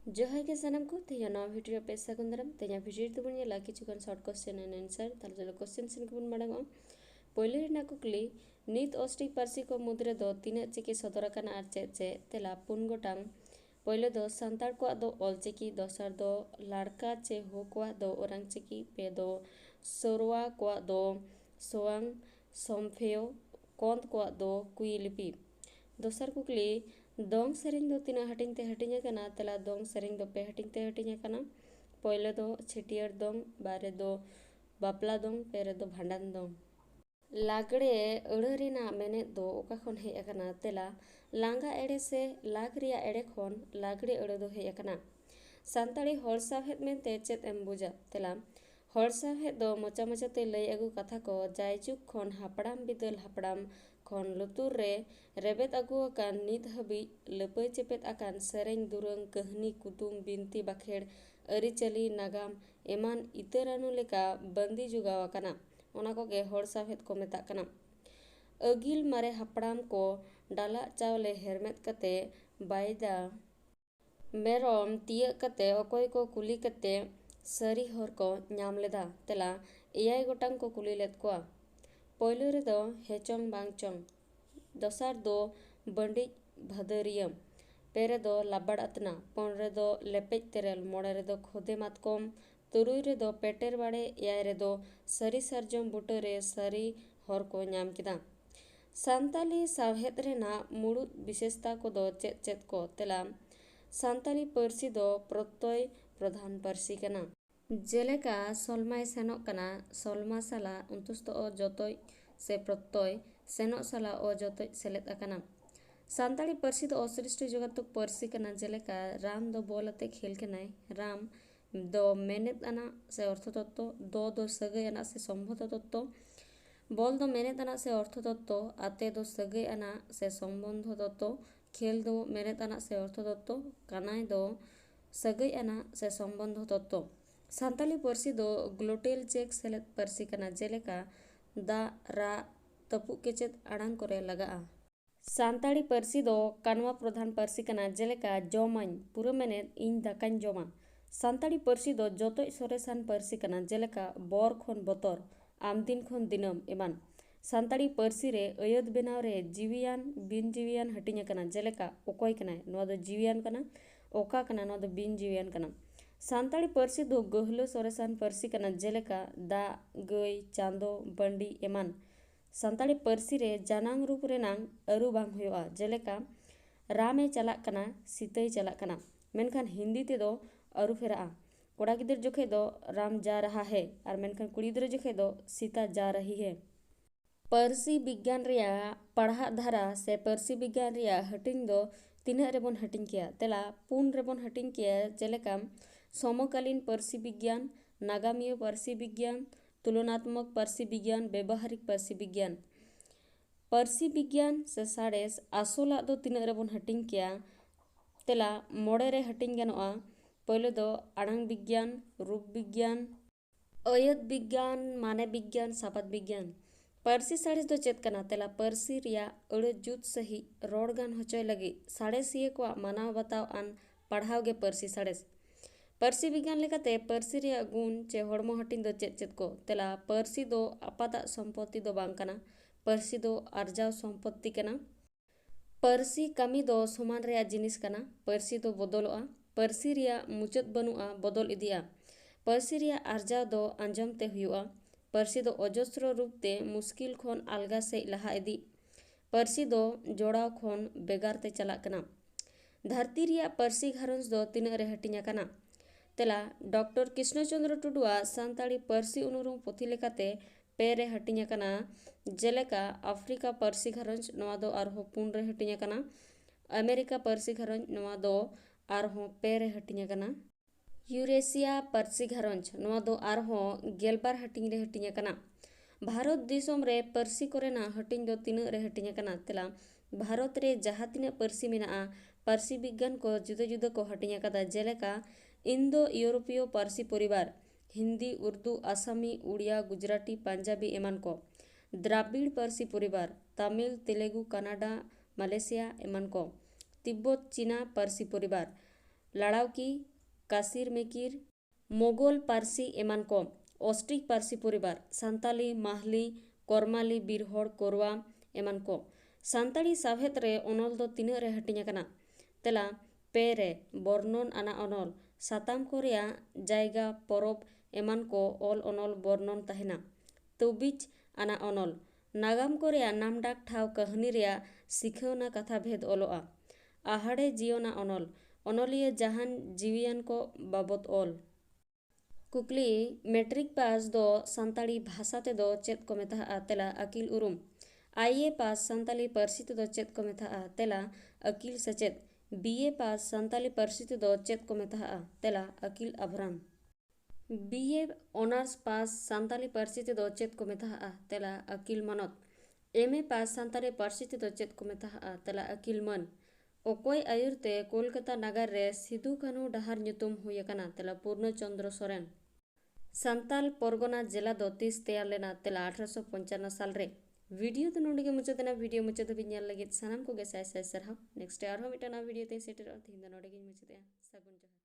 जोहार के सानम को तेया नवा वीडियो पे सागुन दाराम तेया वीडियो तो बनिया लाकी चुकान शॉर्ट क्वेश्चन एंड आंसर ताल जलो क्वेश्चन सिन को बन माडंग पहले रेना कुकली नित ऑस्ट्रिक पार्सी को मुद्रे दो तीन चिकी सदरकाना आर चे तेला पुन गोटांग पहले दो सांतार को दो ऑलचिकी दोसर दो लड़का चे हो को दो ओरांग चिकी पे दो सोरवा को दो सोआंग सोमफेयो कोंद को दो कुइलिपी दोसर कुकली दोंग सेरिंग दो तीना हटिंग ते हटिंग कना तेला दोंग सेरिंग दो पे हटिंग ते हटिंग कना पहले दो छिटियर दोंग बारे दो बापला दोंग पेरे दो भांडन दोंग लागड़े अड़रेना मेने दो ओका खन हे अकना तेला लांगा एड़े से लाग रिया एड़े खन लागड़े अड़ दो हे अकना सानताड़ी हड़ साहेब मेनते चेत एम बुझा तेला हड़ साहेब दो मोचा मोचा ते लई अगु कथा को जायजुग खन हापड़ाम बिदल हापड़ाम खन लुतुर रे रेबेत अगु अकान नित हबी लपै चेपेत अकान सेरेंग दुरंग कहनी कुतुम बिनती बाखेड़ अरिचली नागाम एमान इतरानु लेका बंदी जुगाव अकाना ओना को गे हड़ साहेब को मेता कना अगिल मारे हापड़ाम को डाला चावले हेरमेत कते बायदा मेरम तिय कते अकोय को कुली कते सरी हर को नाम लेदा तेला एयाय गोटांग को कुली लेत कोआ पहले रे दो हेचोंग बांगचोंग दोसार दो बंडी भदरियम पेरे दो लाबड़ अतना पन रे दो लेपेज तेरेल मोड़े रे दो खोदे मातकोम तुरुई रे दो पेटेर बाड़े एयाय रे दो सरी सरजम बुटे रे सरी हर को नाम किदा सानताली सावहेद रेना मुड़ुद विशेषता को दो चेत चेत को तेला सानताली पार्सी दो प्रत्यय प्रधान पार्सी कना जेलेका सलमाय सेनोक कना सलमा साला उन्तुस्तो ओ जतोय से प्रत्यय सेनोक साला ओ जतोय सेलेत अकना सानताली पार्सी दो असृष्टि जगतुक पार्सी कना जेलेका राम दो बोलते खेल केनाय राम दो मेनेत अना से अर्थतत्व दो सगय अना से संबंध तत्व बोल दो मेनेत अना से अर्थ तत्व आते दो सगय अना से संबंध तत्व खेल दो मेनेत अना से अर्थ तत्व कानाय दो सगय अना से संबंध तत्व सानताली पार्सी दो ग्लोटेल चेक सेलेत पार्सी कना जेलेका दा रा तपु केचेत आड़ांग करे लगा सानताड़ी पार्सी दो कानवा प्रधान पार्सी कना जेलेका जमाñ पूरा मेनेत इन दाकाñ जमा सानताड़ी पार्सी दो जतोय सरेसान पार्सी कना जेलेका बर खन बतर आमदिन खन दिनम एमान सानताड़ी पार्सी रे अयद बेनाव रे जीवियान बिन जीवियान हटिंग कना जेलेका ओकोय कनाय नोआ दो जीवियान कना ओका कना नोआ दो बिन जीवियान कना सानताड़ी पार्सी दो गहलो सरेसान पार्सी कना जेलेका दा गय चांदो बंडी एमान सानताड़ी पार्सी रे जानांग रूप रेनांग अरु बांग हुआ जेलेका रामे चलाक कना सीतय चलाक कना मेनखान हिंदी ते दो अरु फेरा कोड़ा गिदर जोखे दो राम जा रहा है और मेनखान कुड़ी गिदर जोखे दो सीता जा रही है पार्सी विज्ञान रिया पढ़ा धारा से पार्सी विज्ञान रिया हटिंग दो तीना रेबन हटिंग किया तेला पुन रेबन हटिंग किया जेलेका समकालीन पार्सी विज्ञान नागामीय पार्सी विज्ञान तुलनात्मक पार्सी विज्ञान व्यवहारिक पार्सी विज्ञान पार्सी विज्ञान से साड़ेस आसोला दो तीना रेबन हटिंग किया तेला मोड़े रे हटिंग गनोआ पहले दो आड़ांग विज्ञान रूप विज्ञान अयद विज्ञान माने विज्ञान सापात विज्ञान पार्सी साड़ेस दो चेत कना तेला पार्सी रिया अड़ जुत सही रोड गान होचोय लगी साड़ेसिये को मानाव बताव आन पढ़ाव गे पार्सी साड़ेस पार्सी विज्ञान लेकाते पार्सी रिया गुण चे हड़मो हटिंग दो चेत चेत को तेला पार्सी दो आपाता संपत्ति दो बांग कना पार्सी दो आर्जाव संपत्ति कना पार्सी कमी दो समान रिया जिनिस कना पार्सी दो बदलोआ पार्सी रिया मुचाद बनुआ बदल इदिया पार्सी रिया आर्जाव दो आंजम ते हुआ पार्सी दो अजस्र रूप ते मुश्किल खन अलगा से लहा इदी पार्सी दो जोड़ाव खन बेगार ते चलाक कना धरती रिया पार्सी घारंज दो तीना रे हटिंग कना तेला डॉक्टर कृष्णचंद्र टुडुआ सानताड़ी पार्सी उनुरुम पोथी लेकाते पे रे हटिंग कना जेलेका आफ्रिका पार्सी घारंज नोआ दो आरहो पुन रे हटिंग कना अमेरिका पार्सी घारंज नोआ दो आरहो पे रे हटिंग कना यूरेशिया पार्सी घारंज नोआ दो आरहो गेलबार हटिंग रे हटिंग कना भारत दिसोम रे पार्सी कोरेना हटिंग दो तीना रे हटिंग कना तेला भारत रे जहाँ तीना पार्सी मेना पार्सी विज्ञान को जुदा जुदा को हटिंग कदा जेलेका इंदो यूरोपीय पार्सी परिवार हिंदी उर्दू आसामी उड़िया गुजराती पंजाबी एमान को द्राविड़ पार्सी परिवार तमिल तेलुगु कनाडा मालयेशिया एमान को तिब्बत चीना पार्सी परिवार ᱞᱟᱲᱟᱣᱠᱤ, ᱠᱟᱥᱤᱨ ᱢᱮᱠᱤᱨ, ᱢᱳᱜᱚᱞ ᱯᱟᱹᱨᱥᱤ ᱮᱢᱟᱱ ᱠᱚ, ᱚᱥᱴᱨᱤᱠ ᱯᱟᱹᱨᱥᱤ ᱯᱚᱨᱤᱵᱟᱨ, ᱥᱟᱱᱛᱟᱞᱤ, ᱢᱟᱦᱞᱤ, ᱠᱚᱨᱢᱟᱞᱤ, ᱵᱤᱨ ᱦᱚᱲ, ᱠᱳᱨᱣᱟ ᱮᱢᱟᱱ ᱠᱚ। ᱥᱟᱱᱛᱟᱲᱤ ᱥᱟᱶᱦᱮᱫ ᱨᱮ ᱚᱱᱚᱞ ᱫᱚ ᱛᱤᱱᱟᱹᱜ ᱨᱮ ᱦᱟᱹᱴᱤᱧ ᱟᱠᱟᱱᱟ? ᱛᱮᱞᱟ 2 ᱨᱮ। ᱵᱚᱨᱱᱚᱱ ᱟᱱᱟᱜ ᱚᱱᱚᱞ, ᱥᱟᱛᱟᱢ ᱠᱚ ᱨᱮᱭᱟᱜ ᱡᱟᱭᱜᱟ, ᱯᱚᱨᱚᱵᱽ ᱮᱢᱟᱱ ᱠᱚ ᱚᱞ ᱚᱱᱚᱞ ᱵᱚᱨᱱᱚᱱ ᱛᱟᱦᱮᱱᱟ। ᱛᱩᱵᱤᱪ ᱟᱱᱟᱜ ᱚᱱᱚᱞ, ᱱᱟᱜᱟᱢ ᱠᱚ ᱨᱮᱭᱟᱜ ᱱᱟᱢᱰᱟᱠ ᱴᱷᱟᱶ ᱠᱟᱹᱦᱱᱤ ᱨᱮᱭᱟᱜ ᱥᱤᱠᱷᱟᱹᱣᱱᱟ ᱠᱟᱛᱷᱟ ᱵᱷᱮᱫ ᱚᱞᱚᱜᱼᱟ। ᱟᱦᱟᱲᱮ ᱡᱤᱭᱚᱱᱟᱜ ᱚᱱᱚᱞ, ᱚᱱᱚᱞᱤᱭᱟᱹ ᱡᱟᱦᱟᱱ ᱡᱤᱣᱤᱭᱟᱱ ᱠᱚ ᱵᱟᱵᱚᱫ ᱚᱞ। ᱠᱩᱠᱞᱤ, ᱢᱮᱴᱨᱤᱠ ᱯᱟᱥ ᱫᱚ ᱥᱟᱱᱛᱟᱲᱤ ᱵᱷᱟষᱟ ᱛᱮᱫᱚ ᱪᱮᱫ ᱠᱚ ᱢᱮᱛᱟᱜᱼᱟ? ᱛᱮᱞᱟ ᱟᱹᱠᱤᱞ ᱩᱨᱩᱢ। IA ᱯᱟᱥ ᱥᱟᱱᱛᱟᱲᱤ ᱯᱟᱹᱨᱥᱤ ᱛᱮᱫᱚ ᱪᱮᱫ ᱠᱚ ᱢᱮᱛᱟᱜᱼᱟ? ᱛᱮᱞᱟ ᱟᱹᱠᱤᱞ ᱥᱮᱪᱮᱫ। BA ᱯᱟᱥ ᱥᱟᱱᱛᱟᱲᱤ ᱯᱟᱹᱨᱥᱤ ᱛᱮᱫᱚ ᱪᱮᱫ ᱠᱚ ᱢᱮᱛᱟᱜᱼᱟ? ᱛᱮᱞᱟ ᱟᱹᱠᱤᱞ ᱟᱵᱷᱨᱟᱱ। BA ᱚᱱᱟর্স ᱯᱟᱥ ᱥᱟᱱᱛᱟᱲᱤ ᱯᱟᱹᱨᱥᱤ ᱛᱮᱫᱚ ᱪᱮᱫ ᱠᱚ ᱢᱮᱛᱟᱜᱼᱟ? ᱛᱮᱞᱟ ᱟᱹᱠᱤᱞ ᱢᱟᱱᱚᱛ। MA ᱯᱟᱥ ᱥᱟᱱᱛᱟᱲᱤ ᱯᱟᱹᱨᱥᱤ ᱛᱮᱫᱚ ᱪᱮᱫ ᱠᱚ ᱢᱮᱛᱟᱜᱼᱟ? ᱛᱮᱞᱟ ᱟᱹᱠᱤᱞ ᱢᱟᱹᱱ। ᱚᱠᱚᱭ ᱟᱹᱭᱩᱨ ᱛᱮ ᱠᱳᱞᱠᱟᱛᱟ ᱱᱟᱜᱟᱨ ᱨᱮ ᱥᱤᱫᱩ ᱠᱟᱹᱱᱦᱩ ᱰᱟᱦᱟᱨ ᱧᱩᱛᱩᱢ ᱦᱩᱭ ᱟᱠᱟᱱᱟ? ᱛᱮᱞᱟ ᱯᱩᱨᱱᱚ ᱪᱚᱱᱫᱨᱚ ᱥᱚᱨᱮᱱ। ᱥᱟᱱᱛᱟᱞ ᱯᱚᱨᱜᱚᱱᱟ ᱡᱮᱞᱟ ᱫᱚ ᱛᱤᱥ ᱛᱮᱭᱟᱨ ᱞᱮᱱᱟ? ᱛᱮᱞᱟ 1855 ᱥᱟᱞ ᱨᱮ। ᱵᱷᱤᱰᱤᱭᱳ ᱫᱚ ᱱᱚᱰᱮ ᱜᱮ ᱢᱩᱪᱟᱹᱫ ᱮᱱᱟ। ᱵᱷᱤᱰᱤᱭᱳ ᱢᱩᱪᱟᱹᱫ ᱫᱷᱟᱹᱵᱤᱡ ᱧᱮᱞ ᱞᱟᱹᱜᱤᱫ ᱥᱟᱱᱟᱢ ᱠᱚᱜᱮ ᱥᱟᱭ ᱥᱟᱭ ᱥᱟᱨᱦᱟᱣ। ᱱᱮᱠᱥᱴ ᱟᱨᱦᱚᱸ ᱢᱤᱫᱴᱟᱝ ᱵᱷᱤᱰᱤᱭᱳ ᱛᱮᱧ ᱥᱮᱴᱮᱨᱚᱜᱼᱟ। ᱛᱮᱦᱮᱧ ᱫᱚ ᱱᱚᱰᱮ ᱜᱮᱧ ᱢᱩᱪᱟᱹᱫᱮᱜᱼᱟ। ᱥᱟᱹᱜᱩᱱ ᱡᱚᱦᱟᱨ।